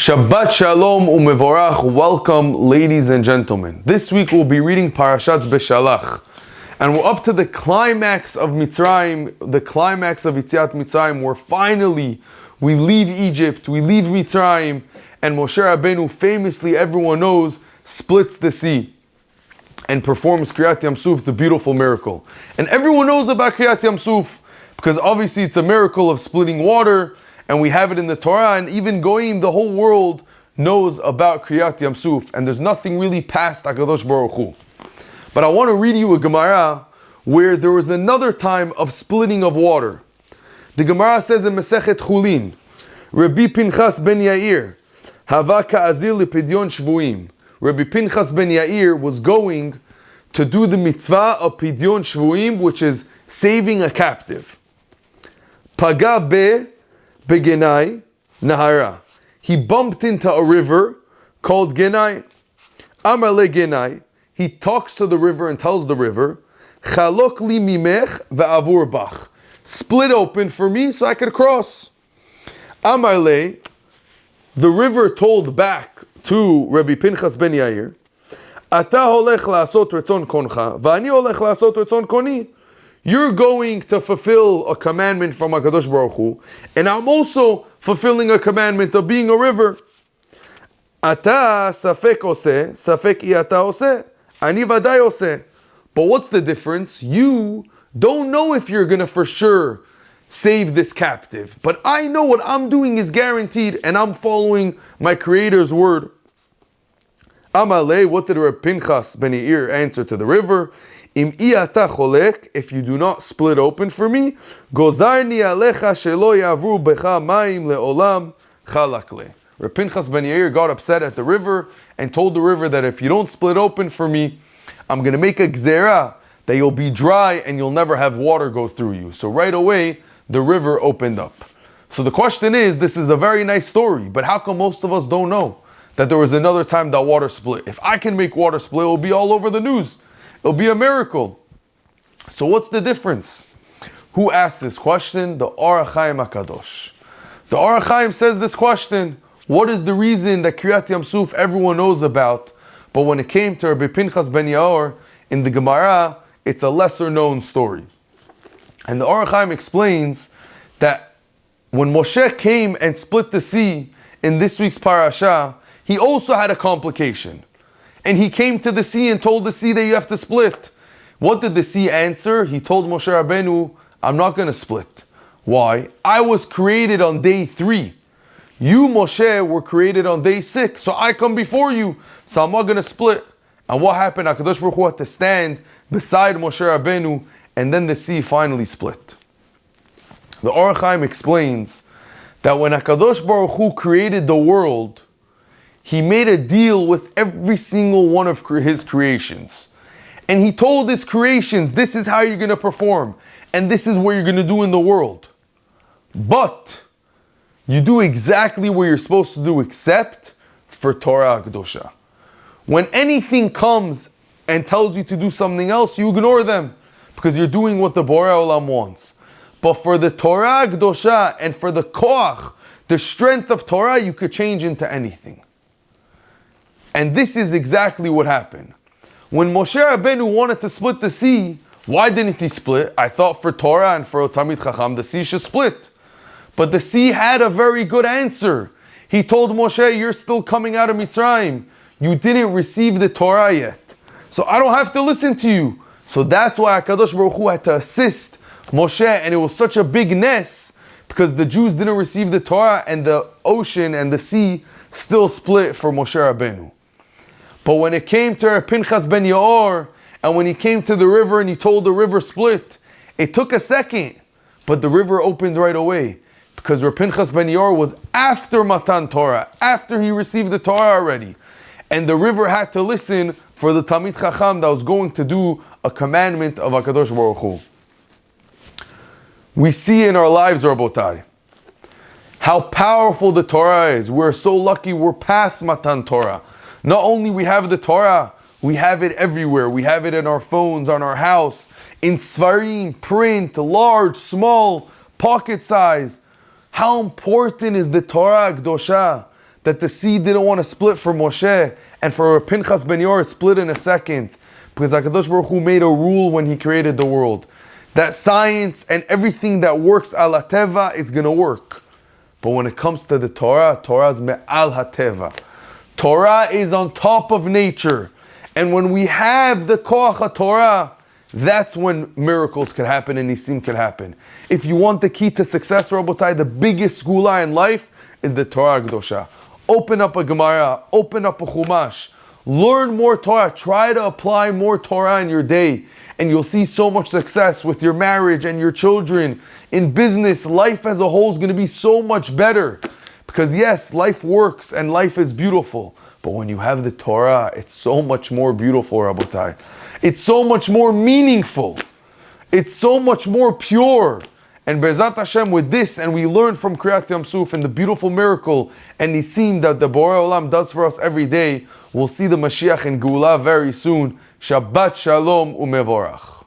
Shabbat Shalom umevorach. Welcome, ladies and gentlemen. This week we'll be reading Parashat Beshalach. And we're up to the climax of Mitzrayim, the climax of Yetziat Mitzrayim, where finally we leave Egypt, we leave Mitzrayim, and Moshe Rabbeinu, famously everyone knows, splits the sea and performs Kriyat Yam Suf, the beautiful miracle. And everyone knows about Kriyat Yam Suf, because obviously it's a miracle of splitting water, and we have it in the Torah, and even Goyim, the whole world knows about Kriyat Yam Suf, and there's nothing really past HaKadosh Baruch Hu. But I want to read you a Gemara where there was another time of splitting of water. The Gemara says in Masechet Chulin, Rabbi Pinchas ben Yair, Hava ka'azil lepidyon shvuim. Rabbi Pinchas ben Yair was going to do the mitzvah of pidyon shvuim, which is saving a captive. Paga begenai nahara. He bumped into a river called Genai. Amar le Genai. He talks to the river and tells the river, Chalok li mimech ve'avur bach. Split open for me so I could cross. Amar le, the river told back to Rabbi Pinchas ben Yair, Ata holech la'asot retzon koncha, va'ani holech la'asot retzon koni. You're going to fulfill a commandment from HaKadosh Baruch Hu, and I'm also fulfilling a commandment of being a river. Ata safek oseh, safek iyata oseh, ani vaday oseh. But what's the difference? You don't know if you're going to for sure save this captive. But I know what I'm doing is guaranteed, and I'm following my Creator's word. Amalei, what did Reb Pinchas ben Yair answer to the river? Im iyata cholek, if you do not split open for me, gozarni alecha shelo yavru becha mayim leolam chalakle. Reb Pinchas ben Yair got upset at the river and told the river that if you don't split open for me, I'm going to make a gzera that you'll be dry and you'll never have water go through you. So right away, the river opened up. So the question is, this is a very nice story, but how come most of us don't know that there was another time that water split? If I can make water split, it will be all over the news. It'll be a miracle. So what's the difference? Who asked this question? The Or HaChaim HaKadosh. The Or HaChaim says this question. What is the reason that Kriyat Yam Suf everyone knows about, but when it came to Rabbi Pinchas ben Yair in the Gemara, it's a lesser known story? And the Or HaChaim explains that when Moshe came and split the sea in this week's parasha, he also had a complication. And he came to the sea and told the sea that you have to split. What did the sea answer? He told Moshe Rabbeinu, I'm not going to split. Why? I was created on day 3. You, Moshe, were created on day 6. So I come before you. So I'm not going to split. And what happened? HaKadosh Baruch Hu had to stand beside Moshe Rabbeinu, and then the sea finally split. The Or HaChaim explains that when HaKadosh Baruch Hu created the world, he made a deal with every single one of his creations. And he told his creations, this is how you're going to perform. And this is what you're going to do in the world. But you do exactly what you're supposed to do except for Torah Kedosha. When anything comes and tells you to do something else, you ignore them. Because you're doing what the Borei Olam wants. But for the Torah Kedosha and for the Koach, the strength of Torah, you could change into anything. And this is exactly what happened. When Moshe Rabbeinu wanted to split the sea, why didn't he split? I thought for Torah and for Talmid Chacham, the sea should split. But the sea had a very good answer. He told Moshe, you're still coming out of Mitzrayim. You didn't receive the Torah yet. So I don't have to listen to you. So that's why HaKadosh Baruch Hu had to assist Moshe, and it was such a big ness because the Jews didn't receive the Torah and the ocean and the sea still split for Moshe Rabbeinu. But when it came to Pinchas ben Yair, and when he came to the river and he told the river split, it took a second, but the river opened right away. Because Pinchas ben Yair was after Matan Torah, after he received the Torah already. And the river had to listen for the Talmid Chacham that was going to do a commandment of HaKadosh Baruch Hu. We see in our lives, Rabotai, how powerful the Torah is. We're so lucky we're past Matan Torah. Not only we have the Torah, we have it everywhere. We have it in our phones, on our house, in Svarim, print, large, small, pocket size. How important is the Torah Kedosha? that the sea didn't want to split for Moshe, and for Pinchas ben Yair it split in a second, because HaKadosh Baruch Hu made a rule when He created the world, that science and everything that works al hateva is going to work. But when it comes to the Torah, Torah is me'al hateva. Torah is on top of nature. And when we have the koach HaTorah, that's when miracles can happen and nisim can happen. If you want the key to success, Rabotai, the biggest skula in life is the Torah Kedosha. Open up a Gemara, open up a Chumash, learn more Torah, try to apply more Torah in your day, and you'll see so much success with your marriage and your children. In business, life as a whole is going to be so much better. Because yes, life works and life is beautiful. But when you have the Torah, it's so much more beautiful, Rabotai. It's so much more meaningful. It's so much more pure. And Be'ezat Hashem, with this, and we learn from Kriyat Yam Suf and the beautiful miracle and nisim that the Borei Olam does for us every day, we'll see the Mashiach in Geula very soon. Shabbat Shalom u'mevorach.